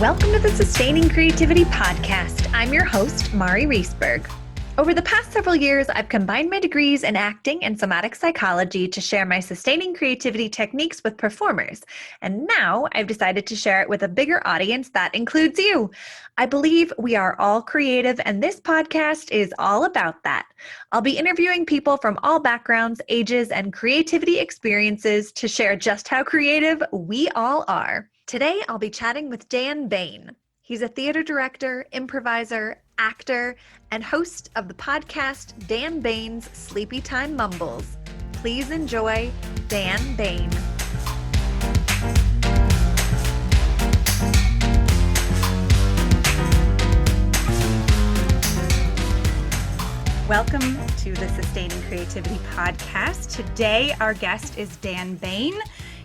Welcome to the Sustaining Creativity Podcast. I'm your host, Mari Reisberg. Over the past several years, I've combined my degrees in acting and somatic psychology to share my sustaining creativity techniques with performers. And now I've decided to share it with a bigger audience that includes you. I believe we are all creative, and this podcast is all about that. I'll be interviewing people from all backgrounds, ages, and creativity experiences to share just how creative we all are. Today, I'll be chatting with Dan Bain. He's a theater director, improviser, actor, and host of the podcast Dan Bain's Sleepy Time Mumbles. Please enjoy Dan Bain. Welcome to the Sustaining Creativity Podcast. Today, our guest is Dan Bain.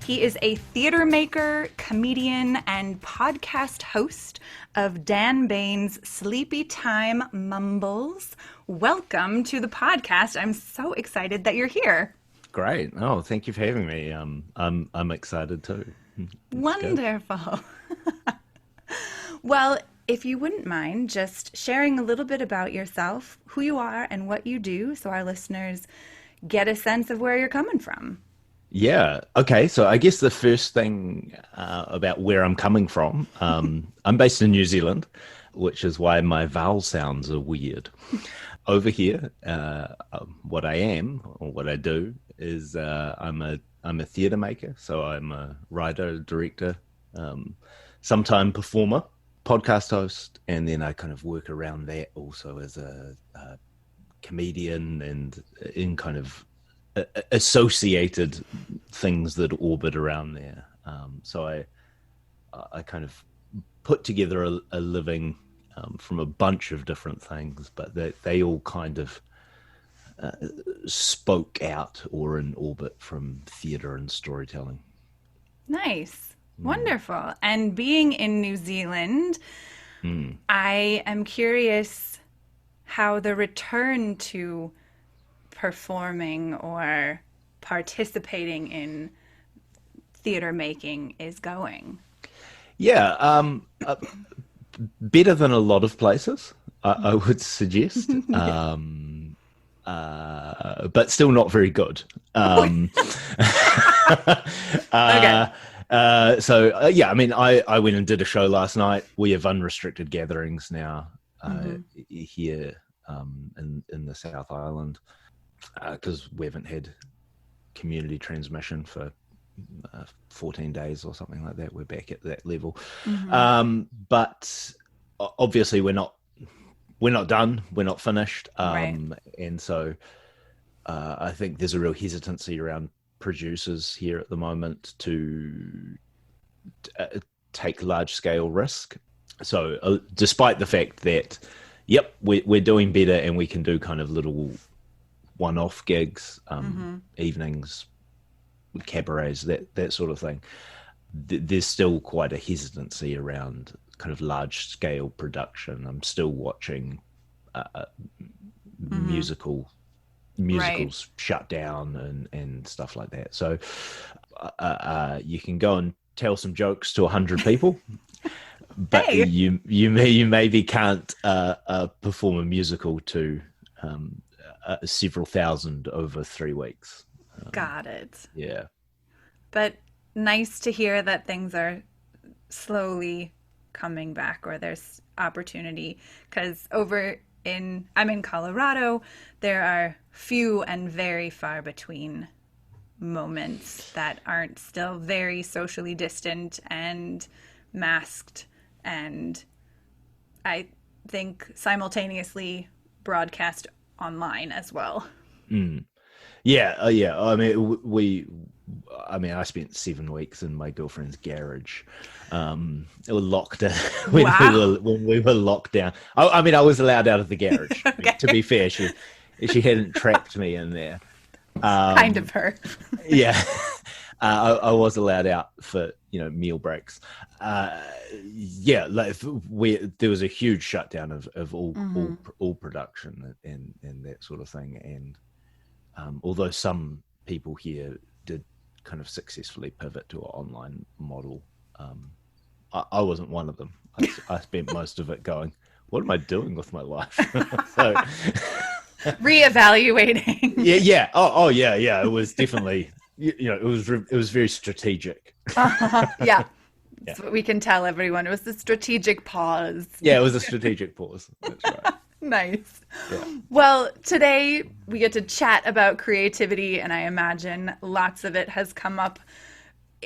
He is a theater maker, comedian, and podcast host of Dan Bain's Sleepy Time Mumbles. Welcome to the podcast. I'm so excited that you're here. Great. Oh, thank you for having me. I'm excited too. Wonderful. Well, if you wouldn't mind just sharing a little bit about yourself, who you are, and what you do, so our listeners get a sense of where you're coming from. Yeah. Okay. So I guess the first thing about where I'm coming from, I'm based in New Zealand, which is why my vowel sounds are weird. Over here, what I am or what I do is I'm a theatre maker. So I'm a writer, director, sometime performer, podcast host, and then I kind of work around that also as a comedian and in kind of associated things that orbit around there. So I kind of put together a living from a bunch of different things, but they all kind of spoke out or in orbit from theatre and storytelling. Nice. Wonderful. And being in New Zealand, I am curious how the return to performing or participating in theater making is going. Yeah, better than a lot of places, I would suggest, but still not very good. Okay. Yeah, I mean, I went and did a show last night. We have unrestricted gatherings now here in the South Island. Because we haven't had community transmission for 14 days or something like that. We're back at that level. But obviously we're not done. We're not finished. Right. And so I think there's a real hesitancy around producers here at the moment to take large scale risk. So despite the fact that, yep, we're doing better and we can do kind of little one-off gigs, evenings, cabarets, that sort of thing. There's still quite a hesitancy around kind of large-scale production. I'm still watching musicals shut down and stuff like that. So you can go and tell some jokes to 100 people, but hey, you maybe can't perform a musical to several thousand over 3 weeks. Got it. Yeah. But nice to hear that things are slowly coming back, or there's opportunity, because I'm in Colorado, there are few and very far between moments that aren't still very socially distant and masked, and I think simultaneously broadcast online as well. Yeah. I mean, I spent 7 weeks in my girlfriend's garage. It was locked when we were locked down. I mean, I was allowed out of the garage. Okay. To be fair, she hadn't trapped me in there. Kind of her. Yeah. I was allowed out for meal breaks. There was a huge shutdown of all production and that sort of thing. And although some people here did kind of successfully pivot to an online model, I wasn't one of them. I spent most of it going, what am I doing with my life? So Reevaluating. yeah. Oh yeah. It was definitely, it was very strategic. Yeah. Yeah. That's what we can tell everyone. It was the strategic pause. Yeah, it was a strategic pause. That's right. Nice. Yeah. Well, today we get to chat about creativity, and I imagine lots of it has come up.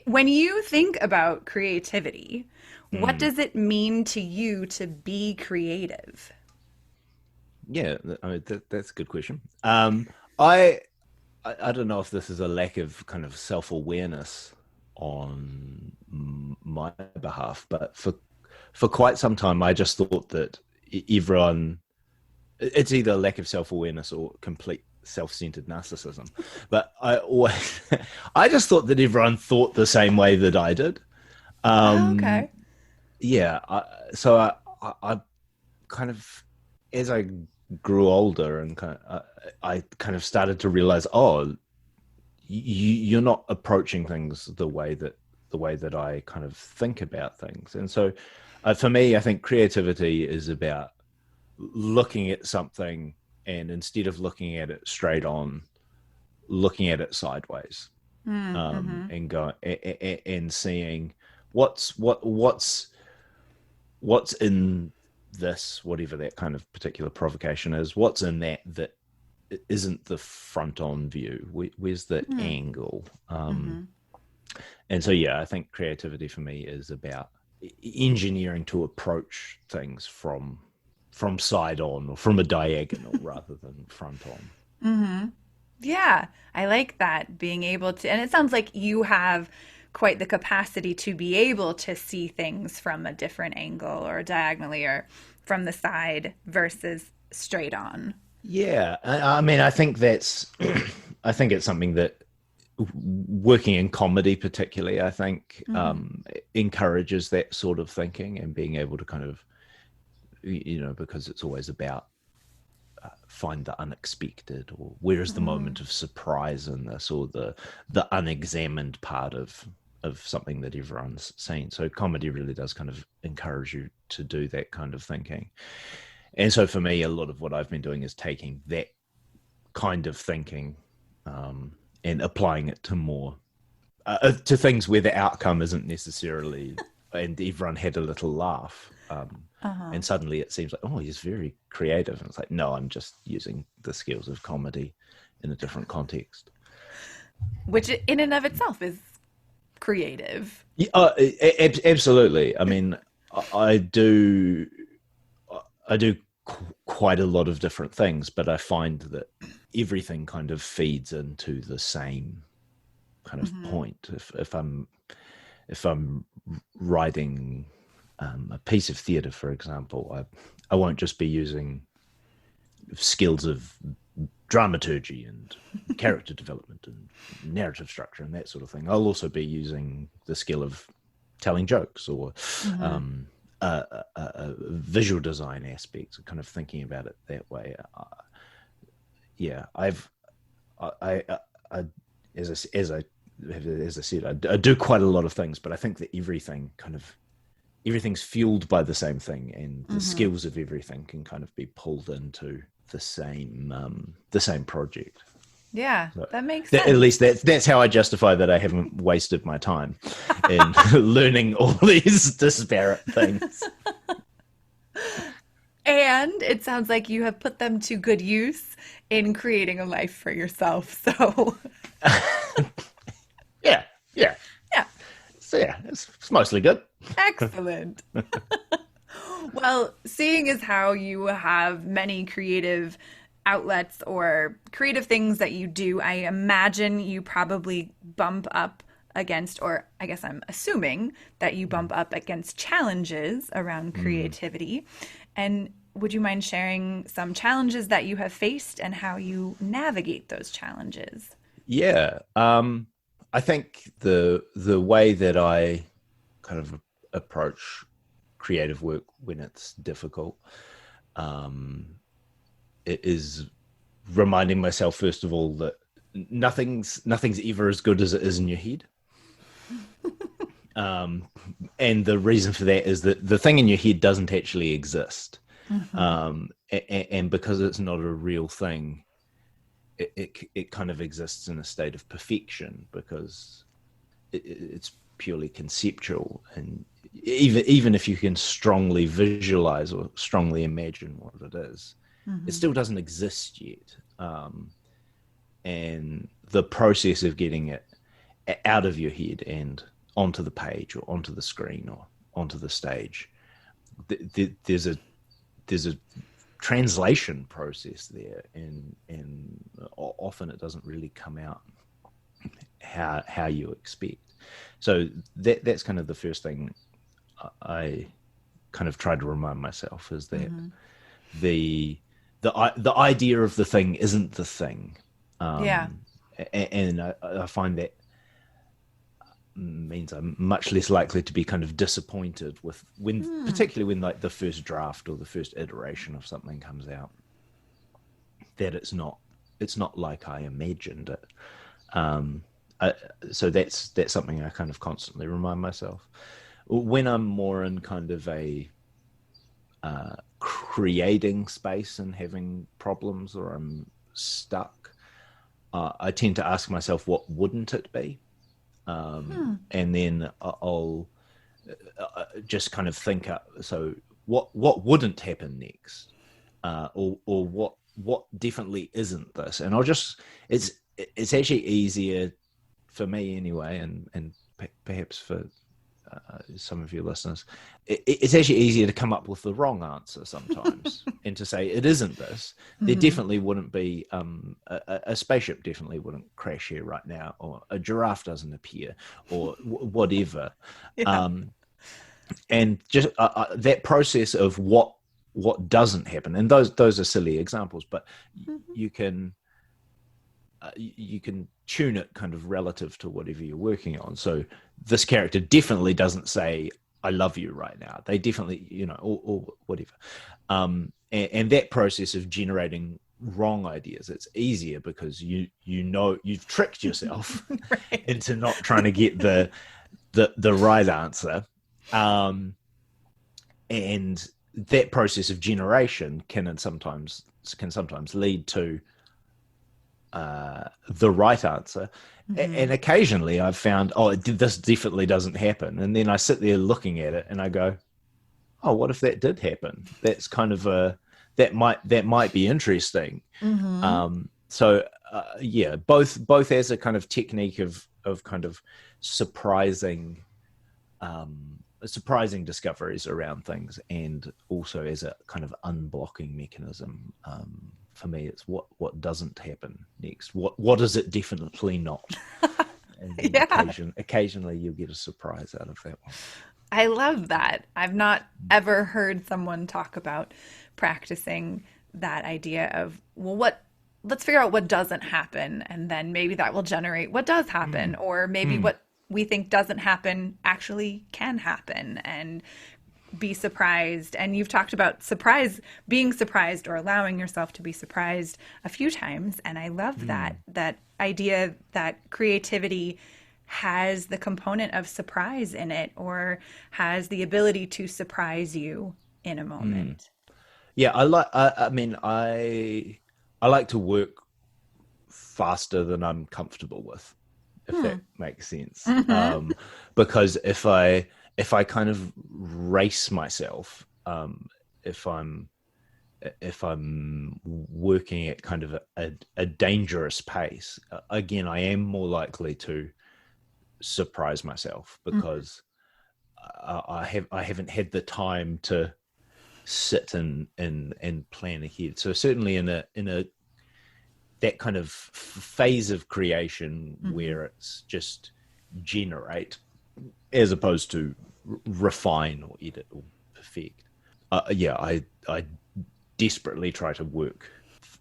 When you think about creativity, what does it mean to you to be creative? Yeah, I mean, that's a good question. I don't know if this is a lack of kind of self-awareness on my behalf, but for quite some time, I just thought that everyone, it's either a lack of self-awareness or complete self-centered narcissism. But I just thought that everyone thought the same way that I did. Oh, okay. Yeah, I kind of, as I grew older and I kind of started to realize, you're not approaching things the way that I kind of think about things. And so for me, I think creativity is about looking at something and instead of looking at it straight on, looking at it sideways, and go and seeing what's in this, whatever that kind of particular provocation is, what's in that isn't the front on view. Where's the angle? And so, yeah, I think creativity for me is about engineering to approach things from side on or from a diagonal rather than front on. Yeah, I like that, being able to, and it sounds like you have quite the capacity to be able to see things from a different angle or diagonally or from the side versus straight on. Yeah, I mean, I think I think it's something that working in comedy, particularly, I think encourages that sort of thinking and being able to kind of, because it's always about find the unexpected, or where is the moment of surprise in this, or the unexamined part of something that everyone's seen. So comedy really does kind of encourage you to do that kind of thinking. And so for me, a lot of what I've been doing is taking that kind of thinking and applying it to more to things where the outcome isn't necessarily, and everyone had a little laugh. And suddenly it seems like, oh, he's very creative. And it's like, no, I'm just using the skills of comedy in a different context. Which in and of itself is creative. Yeah, absolutely. I mean, I do quite a lot of different things, but I find that everything kind of feeds into the same kind of point. If I'm writing a piece of theatre, for example, I won't just be using skills of dramaturgy and character development and narrative structure and that sort of thing. I'll also be using the skill of telling jokes or visual design aspects, kind of thinking about it that way. As I said, I do quite a lot of things, but I think that everything's fueled by the same thing, and the skills of everything can kind of be pulled into the same project. Yeah, So that makes sense. at least that's how I justify that I haven't wasted my time in learning all these disparate things. And it sounds like you have put them to good use in creating a life for yourself. So Yeah. yeah, So yeah, it's mostly good. excellent. Well, seeing as how you have many creative outlets or creative things that you do, I imagine you probably bump up against, or I guess I'm assuming that you bump up against challenges around creativity. And would you mind sharing some challenges that you have faced and how you navigate those challenges? Yeah. I think the way that I kind of approach creative work when it's difficult, it is reminding myself, first of all, that nothing's ever as good as it is in your head. and the reason for that is that the thing in your head doesn't actually exist. And because it's not a real thing, it kind of exists in a state of perfection because it's purely conceptual. And even if you can strongly visualize or strongly imagine what it is, it still doesn't exist yet. And the process of getting it out of your head and onto the page or onto the screen or onto the stage, there's a translation process there, and often it doesn't really come out how you expect. So that's kind of the first thing I kind of tried to remind myself, is that the idea of the thing isn't the thing. And I find that means I'm much less likely to be kind of disappointed with particularly when like the first draft or the first iteration of something comes out, that it's not like I imagined it. So that's something I kind of constantly remind myself. When I'm more in kind of a creating space and having problems, or I'm stuck, I tend to ask myself, what wouldn't it be? And then I'll just kind of think, so what wouldn't happen next? Or what definitely isn't this? And it's actually easier for me anyway, and perhaps for some of your listeners, it's actually easier to come up with the wrong answer sometimes and to say it isn't this. There definitely wouldn't be a spaceship definitely wouldn't crash here right now, or a giraffe doesn't appear, or whatever. And just that process of what doesn't happen, and those are silly examples, but you can tune it kind of relative to whatever you're working on. So this character definitely doesn't say I love you right now. They definitely, or whatever. And that process of generating wrong ideas, it's easier because you've tricked yourself into not trying to get the right answer. And that process of generation can sometimes lead to the right answer. And occasionally I've found, this definitely doesn't happen. And then I sit there looking at it and I go, oh, what if that did happen? That's kind of that might be interesting. So both as a kind of technique of kind of surprising discoveries around things, and also as a kind of unblocking mechanism. For me, it's what doesn't happen next. What is it definitely not? And occasionally you'll get a surprise out of that one. I love that. I've not ever heard someone talk about practicing that idea of, let's figure out what doesn't happen, and then maybe that will generate what does happen, or maybe what we think doesn't happen actually can happen, and be surprised. And you've talked about being surprised, or allowing yourself to be surprised a few times. And I love that idea that creativity has the component of surprise in it, or has the ability to surprise you in a moment. Yeah, I like to work faster than I'm comfortable with, if that makes sense. Because if I kind of race myself, if I'm working at kind of a dangerous pace, again, I am more likely to surprise myself, because I haven't had the time to sit and plan ahead. So certainly in a that kind of phase of creation where it's just generate as opposed to refine or edit or perfect. I desperately try to work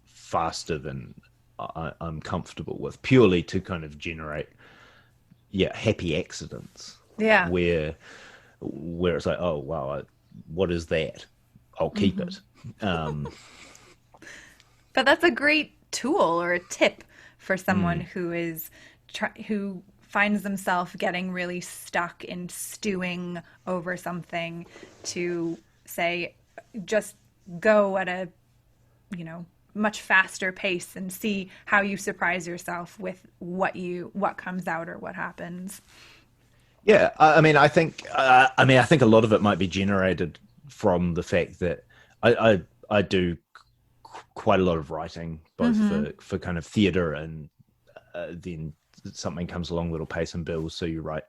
faster than I'm comfortable with, purely to kind of generate happy accidents. Where it's like, oh wow, what is that? I'll keep it. But that's a great tool or a tip for someone who finds themselves getting really stuck in stewing over something, to say, just go at a, much faster pace and see how you surprise yourself with what comes out or what happens. Yeah, I think a lot of it might be generated from the fact that I do quite a lot of writing, both for kind of theatre, and then something comes along that'll pay some bills, so you write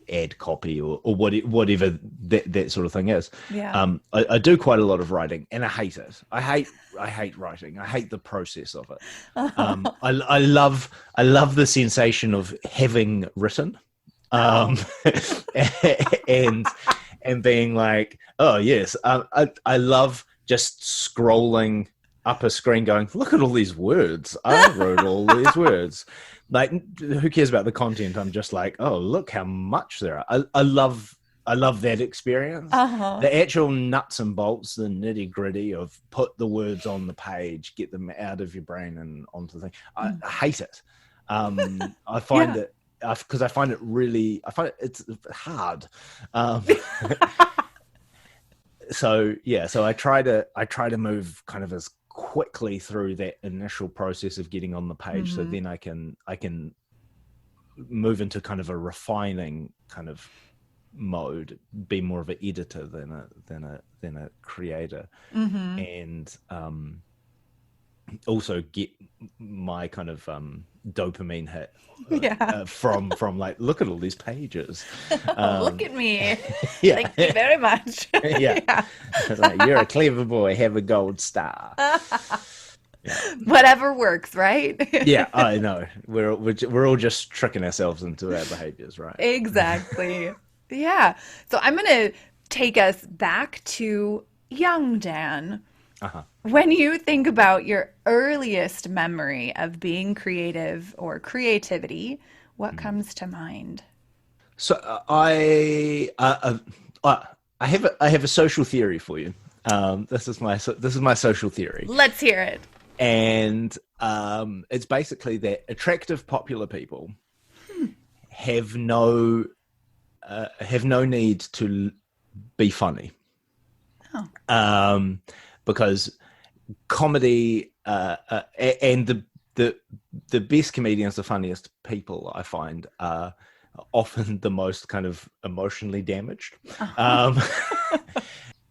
ad copy or whatever that sort of thing is. Yeah. I do quite a lot of writing, and I hate it. I hate writing. I hate the process of it. I love the sensation of having written, and being like, oh yes, I love just scrolling up a screen going, look at all these words. I wrote all these words. Like, who cares about the content? I'm just like, oh, look how much there are. I love that experience. The actual nuts and bolts, the nitty gritty of put the words on the page, get them out of your brain and onto the thing. I hate it. I find it, because I find it's hard. So I try to move kind of as quickly through that initial process of getting on the page, so then I can move into kind of a refining kind of mode, be more of an editor than a creator, and also get my kind of dopamine hit from like, look at all these pages. Look at me. Yeah. Thank you very much. Yeah. Like, you're a clever boy, have a gold star. Yeah. Whatever works, right? Yeah, I know. We're all just tricking ourselves into our behaviors, right? Exactly. Yeah. So I'm going to take us back to young Dan. When you think about your earliest memory of being creative or creativity, what comes to mind? So I have a social theory for you. This is my social theory. Let's hear it. And it's basically that attractive, popular people have no need to be funny. Because comedy and the best comedians, the funniest people, I find, are often the most kind of emotionally damaged.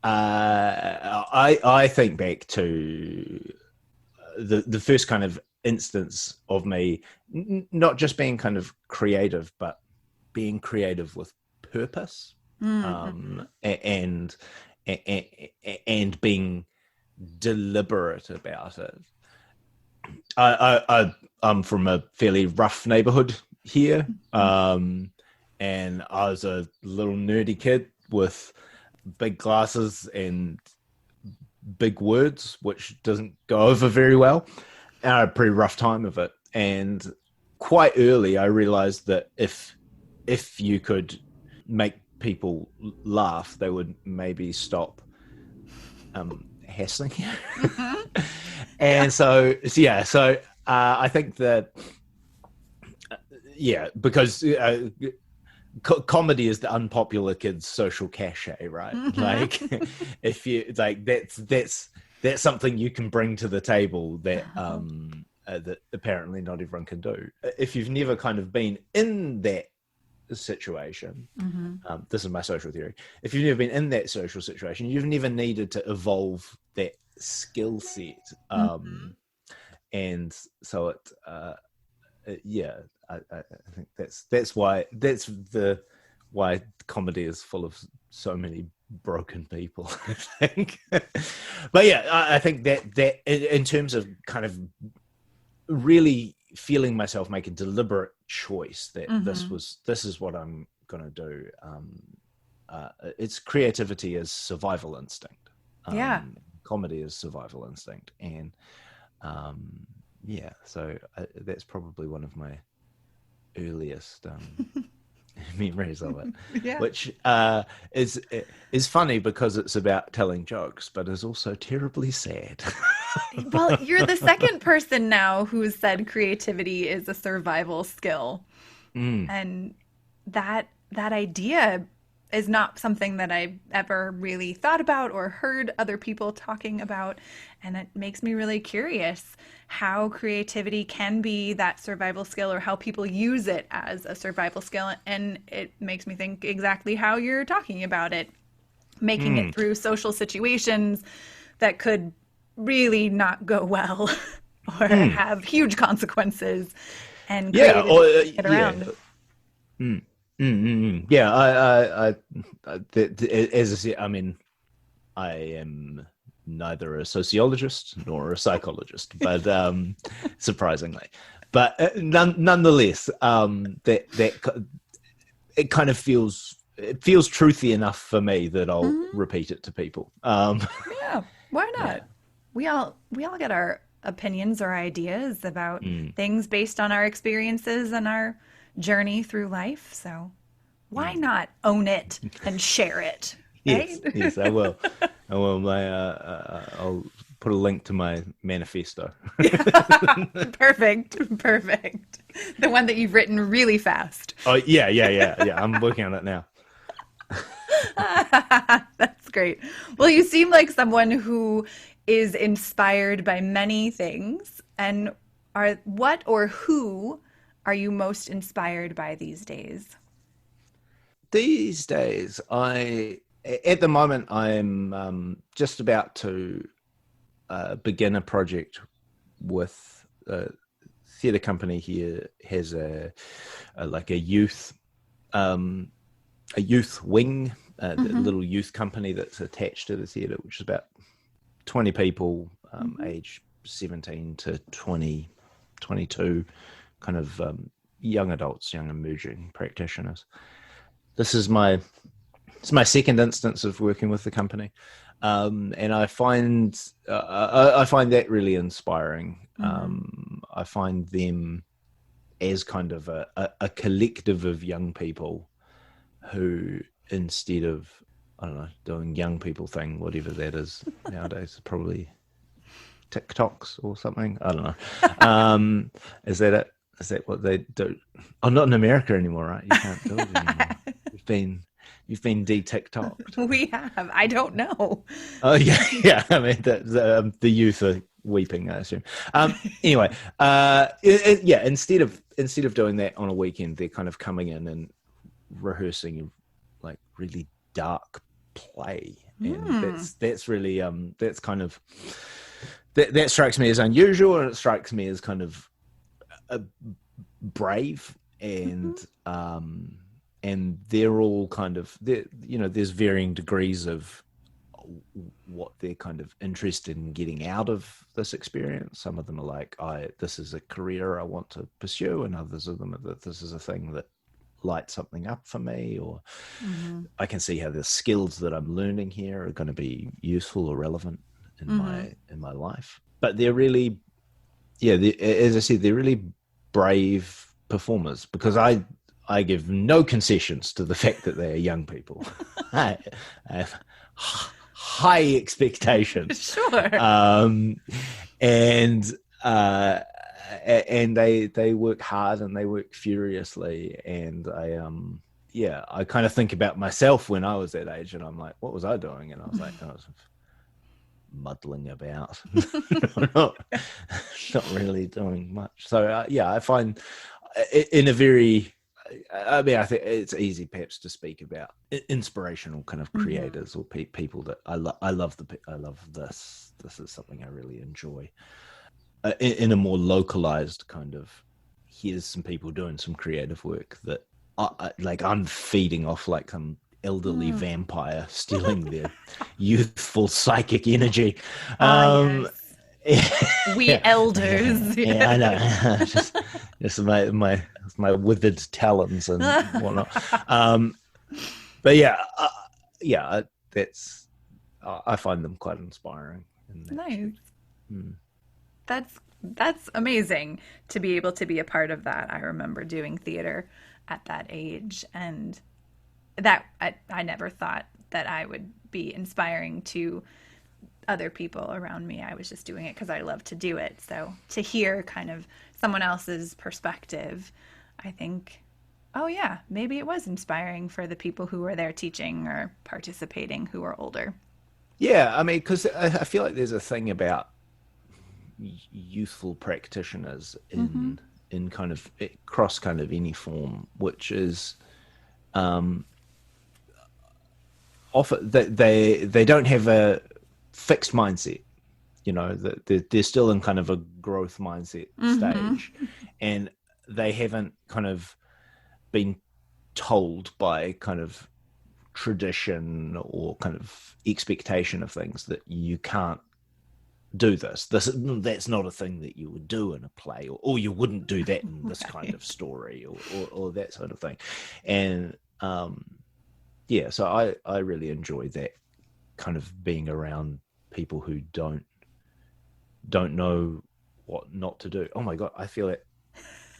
I think back to the first kind of instance of me not just being kind of creative, but being creative with purpose, and being deliberate about it. I'm from a fairly rough neighborhood here, and I was a little nerdy kid with big glasses and big words, which doesn't go over very well. And I had a pretty rough time of it. And quite early, I realized that if you could make people laugh, they would maybe stop hassling you. And so I think that because comedy is the unpopular kid's social cachet, right? Like, if you like, that's something you can bring to the table that that apparently not everyone can do. If you've never kind of been in that situation, this is my social theory. If you've never been in that social situation, you've never needed to evolve that skill set, and so I think that's why comedy is full of so many broken people, I think. But yeah, I think that in terms of kind of really feeling myself make a deliberate choice that this is what I'm gonna do. It's creativity as survival instinct. Comedy is survival instinct, and so that's probably one of my earliest memories of it, which is funny because it's about telling jokes, but is also terribly sad. Well, you're the second person now who said creativity is a survival skill. Mm. And that idea is not something that I've ever really thought about or heard other people talking about. And it makes me really curious how creativity can be that survival skill, or how people use it as a survival skill. And it makes me think exactly how you're talking about it, making it Mm. through social situations that could really not go well or Mm. have huge consequences, and Yeah, or creatively turning it yeah. around. Mm. Mm, mm, mm. Yeah, as I said, I mean, I am neither a sociologist nor a psychologist, but surprisingly, but nonetheless, it kind of feels truthy enough for me that I'll Mhm. repeat it to people. Yeah, why Yeah. not? We all get our opinions or ideas about Mm, things based on our experiences and our journey through life. So why mm. not own it and share it, right? Yes, yes, I will. I will. I'll put a link to my manifesto. Perfect, perfect. The one that you've written really fast. Oh yeah, yeah, yeah, yeah. I'm working on it now. That's great. Well, you seem like someone who is inspired by many things. And are what or who are you most inspired by these days? These days, at the moment I'm just about to begin a project with a theatre company here. Has a like um, a youth wing, a Hmm. little youth company that's attached to the theatre, which is about 20 people, Hmm. age 17 to 20, 22, kind of young adults, young emerging practitioners. This is my It's my second instance of working with the company, and I find that really inspiring. Hmm. I find them as kind of a collective of young people who, instead of, I don't know, doing young people thing, whatever that is nowadays, probably TikToks or something. I don't know. Is that it? Is that what they do? Oh, not in America anymore, right? You can't do it anymore. You've been you've been de-TikToked. We have. I don't know. Oh yeah, yeah. I mean, the youth are weeping, I assume. Anyway, yeah. Instead of doing that on a weekend, they're kind of coming in and rehearsing like really dark play, and Hmm. that's really that's kind of that strikes me as unusual, and it strikes me as kind of brave, Hmm. and they're all kind of there's varying degrees of what they're kind of interested in getting out of this experience. Some of them are like, this is a career I want to pursue, and others of them are that this is a thing that lights something up for me, or Hmm. I can see how the skills that I'm learning here are going to be useful or relevant in Hmm. my life. But they're really, yeah, as I said, they're really brave performers, because I give no concessions to the fact that they are young people. I have high expectations, Sure. um, and uh, and they work hard and they work furiously, and I kind of think about myself when I was that age, and I'm like, what was I doing? And I was like, I was muddling about, not, not really doing much. So I find in a very, I mean, I think it's easy perhaps to speak about inspirational kind of Hmm. creators or people that I love this. This is something I really enjoy. In a more localized kind of, here's some people doing some creative work that like I'm feeding off like some elderly Hmm. vampire, stealing their youthful psychic energy. Ah, um yes. We yeah, elders. yeah, I know. just my withered talons and whatnot. um but that's I find them quite inspiring in that Nice. respect. Mm. That's amazing to be able to be a part of that. I remember doing theater at that age, and that I never thought that I would be inspiring to other people around me. I was just doing it because I love to do it. So to hear kind of someone else's perspective, I think oh yeah, maybe it was inspiring for the people who were there teaching or participating who were older. Yeah, I mean, because I feel like there's a thing about youthful practitioners Mm-hmm. in kind of cross kind of any form, which is um, often that they don't have a fixed mindset. You know, that they're still in kind of a growth mindset stage, Mm-hmm. and they haven't kind of been told by kind of tradition or kind of expectation of things that you can't do this that's not a thing that you would do in a play, or you wouldn't do that in this kind of Right. story, or that sort of thing. And yeah, so I really enjoy that kind of being around people who don't know what not to do. Oh my god, I feel it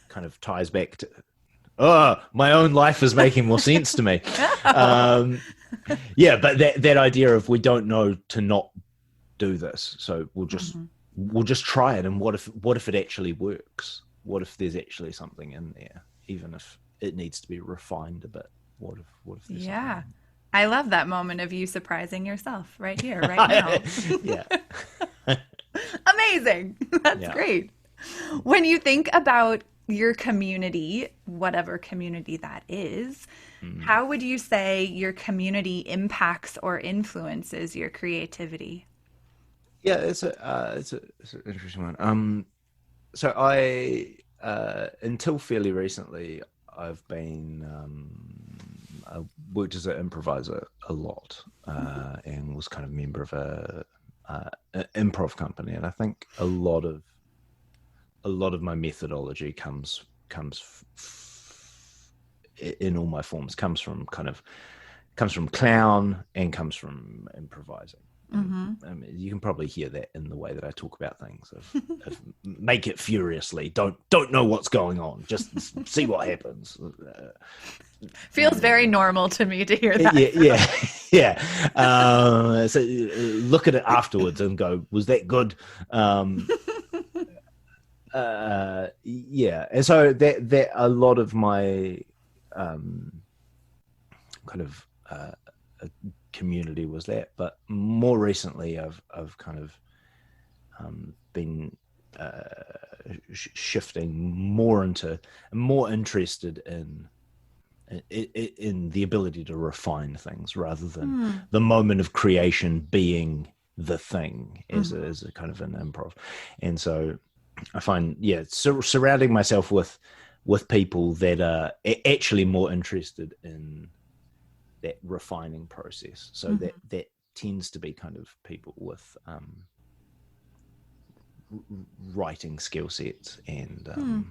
kind of ties back to, oh, my own life is making more sense to me. Oh. um yeah, but that idea of we don't know to not do this, so Mm-hmm. we'll just try it. And what if it actually works? What if there's actually something in there, even if it needs to be refined a bit? What if there's something Yeah. in I love that moment of you surprising yourself right here, right there? now. Yeah. Amazing. That's Yeah. great. When you think about your community, whatever community that is, Mm. how would you say your community impacts or influences your creativity? Yeah, it's an interesting one. So until fairly recently, I've been I worked as an improviser a lot, and was kind of a member of an improv company. And I think a lot of my methodology in all my forms comes from clown and comes from improvising. And Mm-hmm. you can probably hear that in the way that I talk about things. Of make it furiously. Don't know what's going on. Just see what happens. Feels very normal to me to hear that. Yeah, yeah, yeah. So look at it afterwards and go, was that good? Yeah, and so that a lot of my um, kind of community was that, but more recently, I've kind of been shifting more interested in the ability to refine things rather than Hmm. the moment of creation being the thing Mm-hmm. as a kind of an improv. And so I find, yeah, surrounding myself with people that are actually more interested in that refining process. So Mm-hmm. that tends to be kind of people with writing skill sets and Hmm.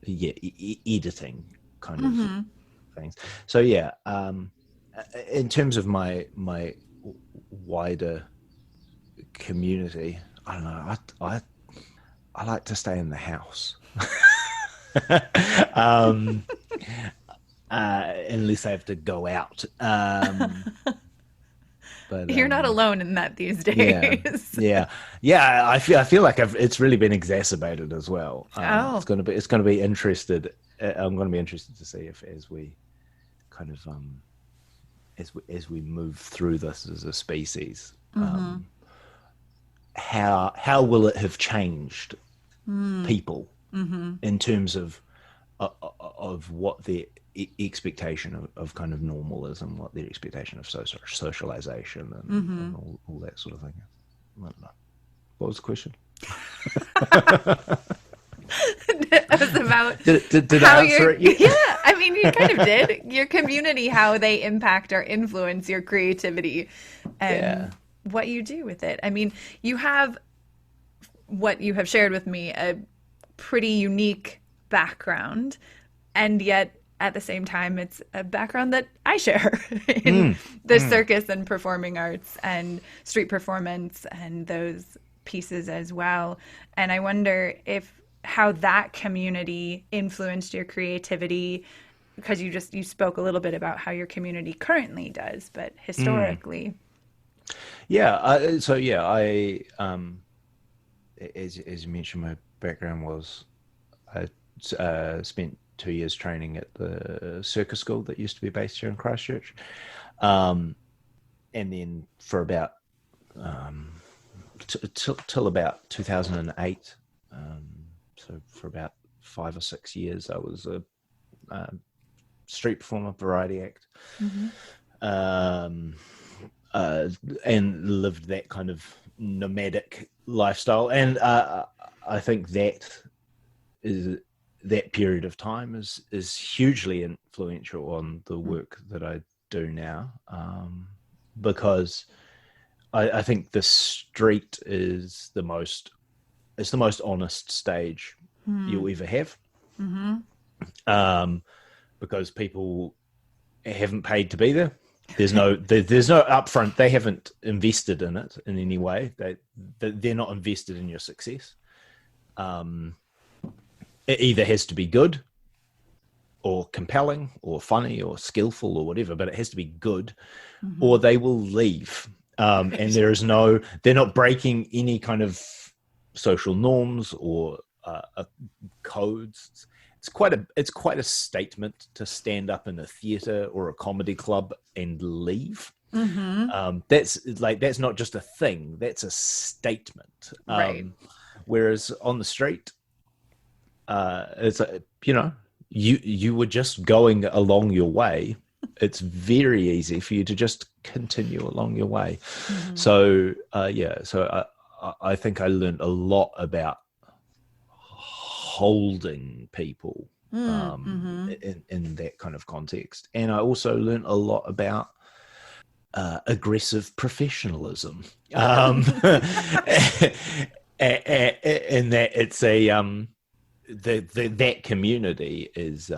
yeah, editing kind of Mm-hmm. things. So yeah, in terms of my wider community, I don't know. I like to stay in the house. um, Unless I have to go out. But You're not alone in that these yeah, days. yeah, yeah. I feel like it's really been exacerbated as well. Oh. It's going to be interested. I'm going to be interested to see if as we kind of as we move through this as a species, Mm-hmm. how will it have changed people Mm-hmm. in terms of what their expectation of kind of normal is, and what their expectation of socialization Mm-hmm. and all that sort of thing. I don't know. What was the question? It was about Did how I your answer it yet? yeah, I mean you kind of did. Your community, how they impact or influence your creativity Yeah. and what you do with it. I mean, you have what you have shared with me a pretty unique background, and yet at the same time it's a background that I share in Mm, the mm. circus and performing arts and street performance and those pieces as well. And I wonder if how that community influenced your creativity, because you spoke a little bit about how your community currently does, but Mm. historically. Yeah. So yeah, I as you mentioned, my background was I spent 2 years training at the circus school that used to be based here in Christchurch. And then for about till about 2008, so for about 5 or 6 years, I was a street performer, variety act, and lived that kind of nomadic lifestyle. And I think that period of time is hugely influential on the work that I do now, because I think the street is the most honest stage you'll ever have, because people haven't paid to be there. There's no upfront. They haven't invested in it in any way. They're not invested in your success. It either has to be good or compelling or funny or skillful or whatever, but it has to be good, or they will leave. And they're not breaking any kind of social norms or codes. It's quite a statement to stand up in a theater or a comedy club and leave. That's not just a thing, that's a statement. Right. Whereas on the street, it's you were just going along your way. It's very easy for you to just continue along your way. So I think I learned a lot about holding people in that kind of context, and I also learned a lot about aggressive professionalism, and that it's that community is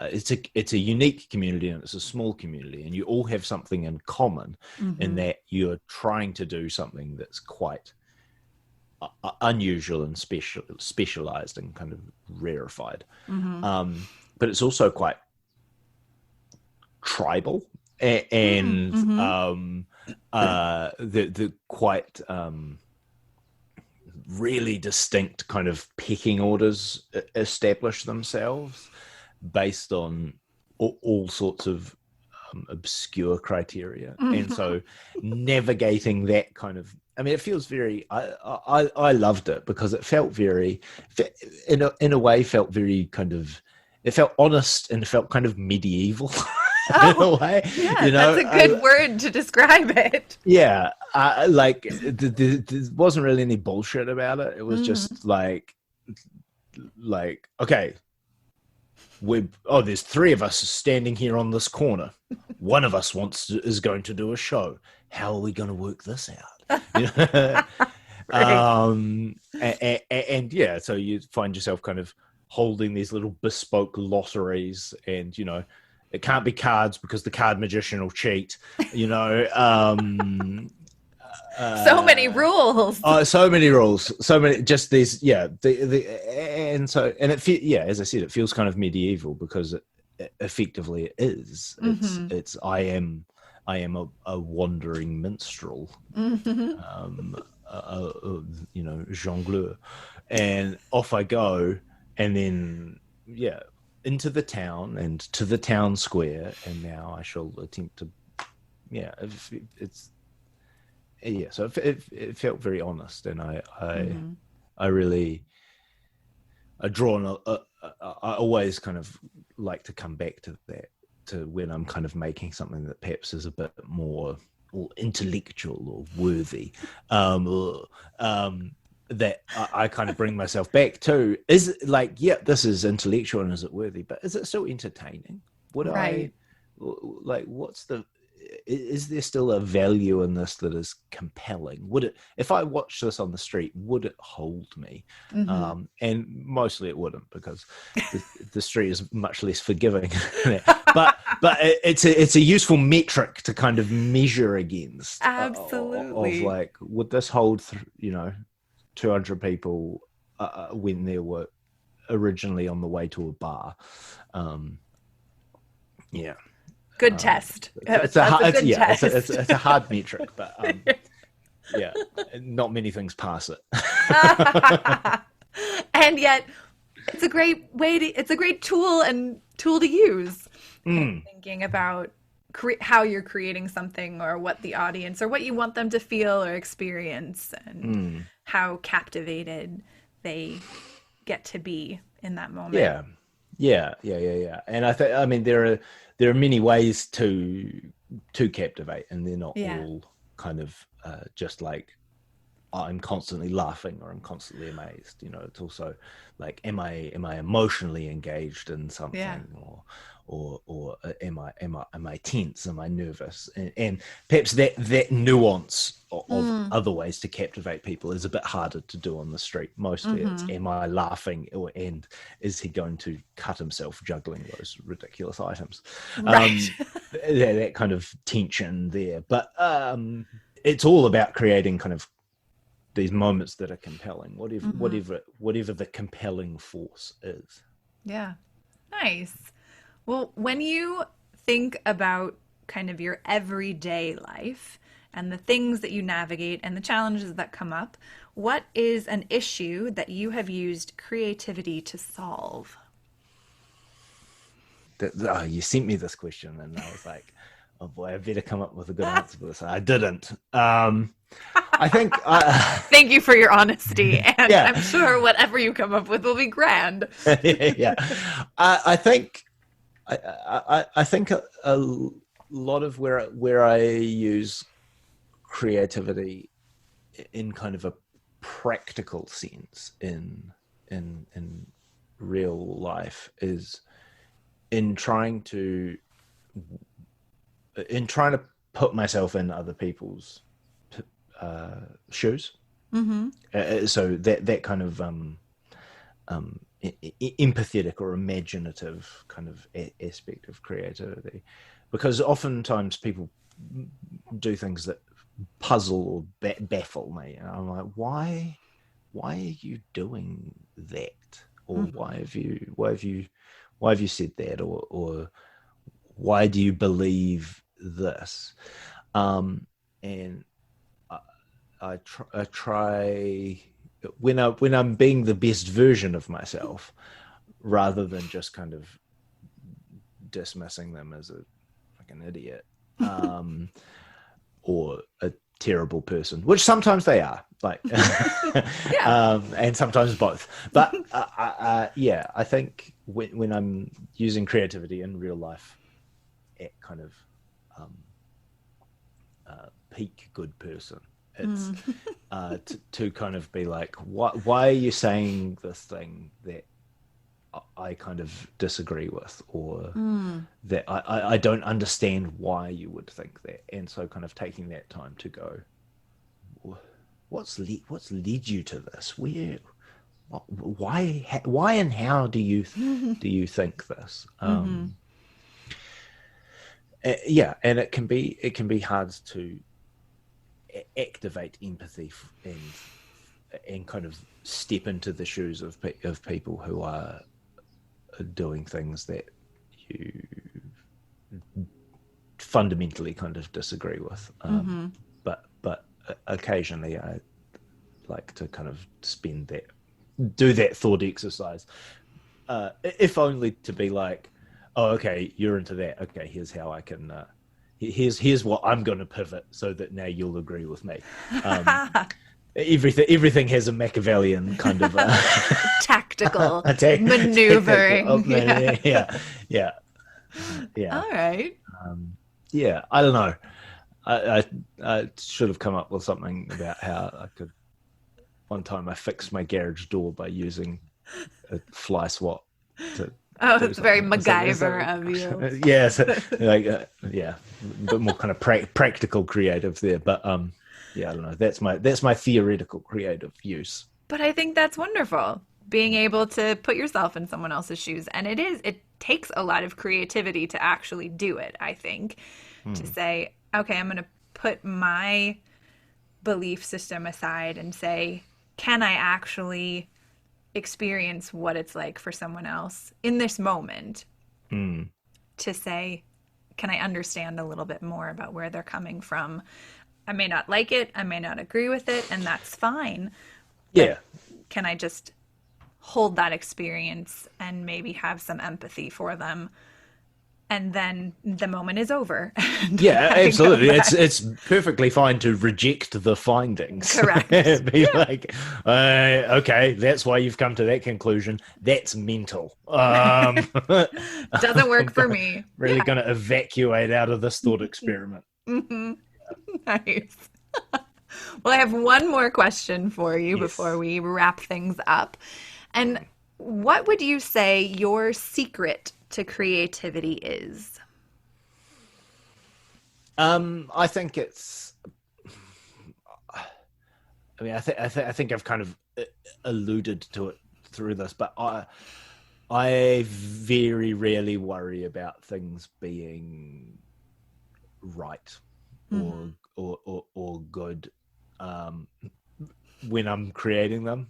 it's a unique community, and it's a small community, and you all have something in common in that you're trying to do something that's quite unusual and specialized and kind of rarefied. But it's also quite tribal, and the quite really distinct kind of pecking orders establish themselves based on all sorts of obscure criteria. And so navigating that kind of, it feels very, I loved it because it felt very, in a way felt very kind of, it felt honest and it felt kind of medieval. In a way, yeah, that's a good word to describe it. Yeah, there wasn't really any bullshit about it. It was just like, okay, there's 3 of us standing here on this corner. One of us is going to do a show. How are we going to work this out? And yeah, so you find yourself kind of holding these little bespoke lotteries, and it can't be cards because the card magician will cheat. So many rules. So many rules. So many. Just these. Yeah. As I said, it feels kind of medieval because it effectively it is. It's. I am a wandering minstrel. Jongleur, and off I go, and then into the town and to the town square, and now I shall attempt to so it felt very honest, and I always kind of like to come back to that, to when I'm kind of making something that perhaps is a bit more or intellectual or worthy, that I kind of bring myself back to. Is it like, this is intellectual and is it worthy, but is it still entertaining? Is there still a value in this that is compelling? Would it, if I watched this on the street, would it hold me? And mostly it wouldn't, because the street is much less forgiving. but it's a useful metric to kind of measure against. Absolutely. Of like, would this hold 200 people when they were originally on the way to a bar? Good test. It's a hard metric, but not many things pass it. And yet it's a great way to, it's a great tool to use in Mm, thinking about how you're creating something or what the audience or what you want them to feel or experience and mm. how captivated they get to be in that moment. Yeah, yeah. And I mean, there are many ways to captivate, and they're not Yeah. all kind of just like I'm constantly laughing or I'm constantly amazed. You know, it's also like, am I emotionally engaged in Yeah. something, or am I tense? Am I nervous? And perhaps that nuance of Mm. other ways to captivate people is a bit harder to do on the street. Mostly, it's Mm-hmm. am I laughing, and is he going to cut himself juggling those ridiculous items? Right. That kind of tension there, but it's all about creating kind of these moments that are compelling, Mm-hmm. whatever the compelling force is. Yeah. Nice. Well, when you think about kind of your everyday life and the things that you navigate and the challenges that come up, what is an issue that you have used creativity to solve? You sent me this question, and I was like, "Oh boy, I better come up with a good answer for this." I didn't. I think, Thank you for your honesty, and yeah, I'm sure whatever you come up with will be grand. yeah. I think, I think a lot of where I use creativity in kind of a practical sense in real life is in trying to put myself in other people's shoes. Mm-hmm. So that kind of empathetic or imaginative kind of aspect of creativity, because oftentimes people do things that puzzle or baffle me, and I'm like, why are you doing that, or Mm-hmm. why have you said that, or why do you believe this? And I try when I'm being the best version of myself, rather than just kind of dismissing them as like an idiot, or a terrible person, which sometimes they are, like, Yeah. and sometimes both. But yeah, I think when I'm using creativity in real life at kind of um, peak good person, it's Mm. to kind of be like, why are you saying this thing that I kind of disagree with, or Mm. that I don't understand why you would think that, and so kind of taking that time to go, what's led you to this? Why and how do you think this? Mm-hmm. Yeah, and it can be hard to activate empathy and kind of step into the shoes of people who are doing things that you fundamentally kind of disagree with. Mm-hmm. But occasionally I like to kind of do that thought exercise, if only to be like, oh, okay, you're into that. Okay, here's how I can. Here's what I'm going to pivot so that now you'll agree with me. Um, everything has a Machiavellian kind of Tactical tactical. maneuvering. Yeah. Yeah, yeah, yeah, All right. yeah. I don't know. I should have come up with something about how I could. One time I fixed my garage door by using a fly swat to Oh, do it's very something. MacGyver of you. Yeah, so, like yeah, a bit more kind of practical creative there. But yeah, I don't know. That's my theoretical creative use. But I think that's wonderful, being able to put yourself in someone else's shoes. And it takes a lot of creativity to actually do it, I think, to Hmm. say, okay, I'm going to put my belief system aside and say, can I actually experience what it's like for someone else in this moment, Hmm. to say, can I understand a little bit more about where they're coming from? I may not like it, I may not agree with it, and that's fine. But Yeah, can I just hold that experience and maybe have some empathy for them. And then the moment is over. Yeah, absolutely. It's perfectly fine to reject the findings. Correct. Be like, okay, that's why you've come to that conclusion. That's mental. Doesn't work for me. Really going to evacuate out of this thought experiment. Mm-hmm. Nice. Well, I have one more question for you before we wrap things up. And what would you say your secret to creativity is? I think it's. I mean, I think I've kind of alluded to it through this, but I very rarely worry about things being right or good when I'm creating them.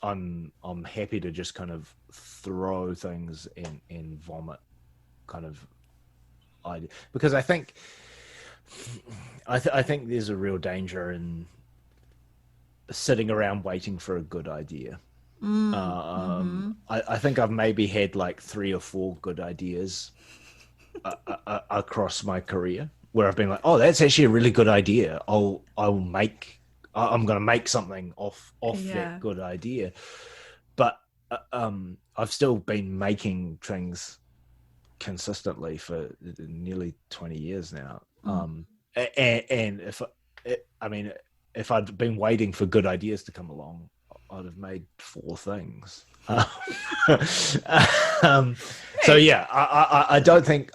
I'm happy to just kind of throw things and vomit kind of idea, because I think there's a real danger in sitting around waiting for a good idea. I think I've maybe had like 3 or 4 good ideas across my career where I've been like, oh, that's actually a really good idea. I'm going to make something off that good idea. But I've still been making things consistently for nearly 20 years now. And if I'd been waiting for good ideas to come along, I'd have made 4 things. So yeah, I don't think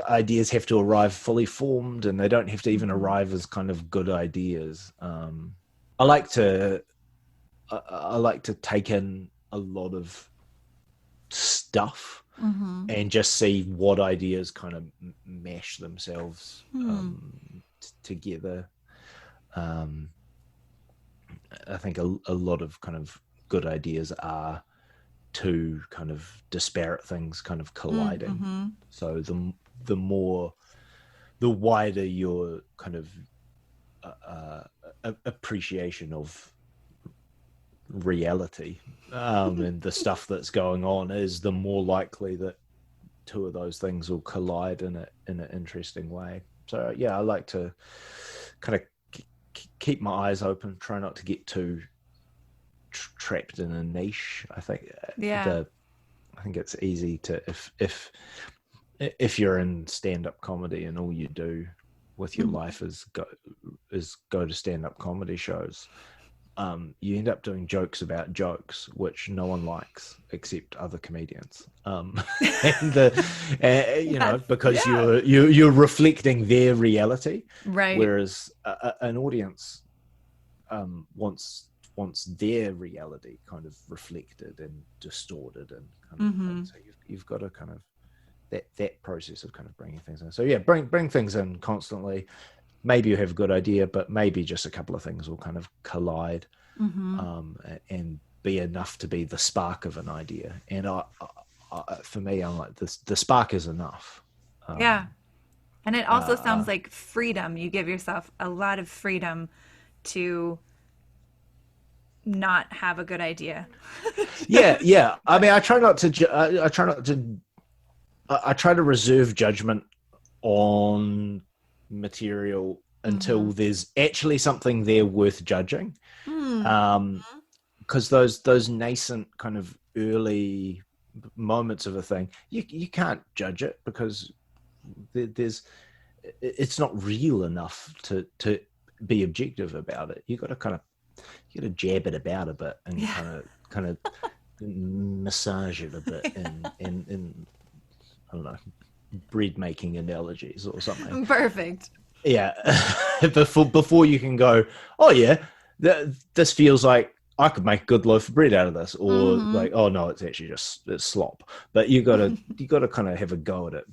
ideas have to arrive fully formed, and they don't have to even arrive as kind of good ideas. I like to take in a lot of stuff and just see what ideas kind of mesh themselves together. I think a lot of kind of good ideas are 2 kind of disparate things kind of colliding. So the wider your kind of appreciation of reality and the stuff that's going on is, the more likely that 2 of those things will collide in an interesting way. So yeah, I like to kind of keep my eyes open, try not to get too trapped in a niche. I think I think it's easy to, if you're in stand-up comedy and all you do with your life is go to stand-up comedy shows, you end up doing jokes about jokes, which no one likes except other comedians. Because you're reflecting their reality, right? Whereas an audience wants their reality kind of reflected and distorted and kind of thing. So you've got to kind of that process of kind of bringing things in. So yeah, bring things in constantly. Maybe you have a good idea, but maybe just a couple of things will kind of collide and be enough to be the spark of an idea. And for me, I'm like, the spark is enough. And it also sounds like freedom. You give yourself a lot of freedom to not have a good idea. Yeah. I mean, I try to reserve judgment on material until there's actually something there worth judging. Because those nascent kind of early moments of a thing, you can't judge it because it's not real enough to be objective about it. You got to jab it about a bit and kind of massage it a bit in I don't know, bread making analogies or something. Perfect. Yeah. before you can go, oh yeah, this feels like I could make a good loaf of bread out of this, or like, oh no, it's actually it's slop. But you gotta kind of have a go at it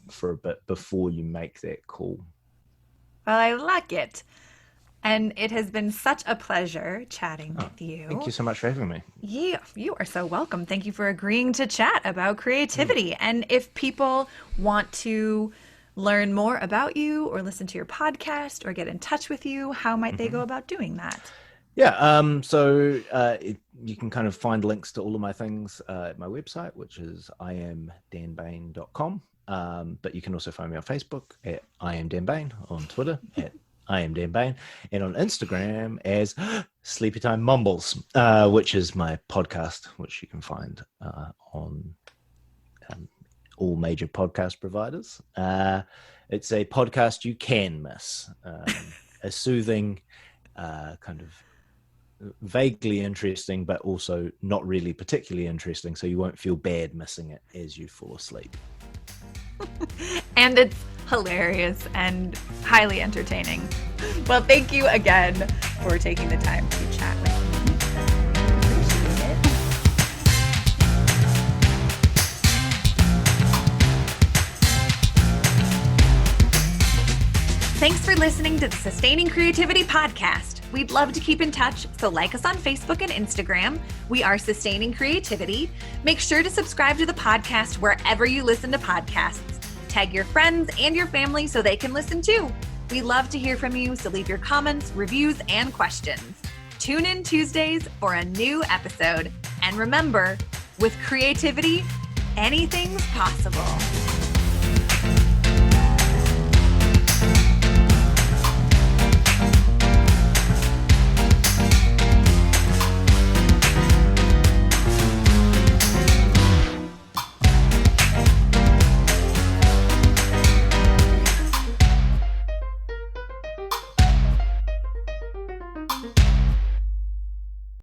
for a bit before you make that call. Well, I like it. And it has been such a pleasure chatting with you. Thank you so much for having me. Yeah, you are so welcome. Thank you for agreeing to chat about creativity. And if people want to learn more about you or listen to your podcast or get in touch with you, how might they go about doing that? You can kind of find links to all of my things at my website, which is iamdanbain.com. But you can also find me on Facebook at iamdanbain, on Twitter at iamdanbain, and on Instagram as Sleepytime Mumbles, which is my podcast, which you can find on all major podcast providers. It's a podcast you can miss, a soothing, kind of vaguely interesting, but also not really particularly interesting, so you won't feel bad missing it as you fall asleep. And it's hilarious and highly entertaining. Well, thank you again for taking the time to chat with me. Appreciate it. Thanks for listening to the Sustaining Creativity Podcast. We'd love to keep in touch, so like us on Facebook and Instagram. We are Sustaining Creativity. Make sure to subscribe to the podcast wherever you listen to podcasts. Tag your friends and your family so they can listen too. We love to hear from you, so leave your comments, reviews, and questions. Tune in Tuesdays for a new episode. And remember, with creativity, anything's possible.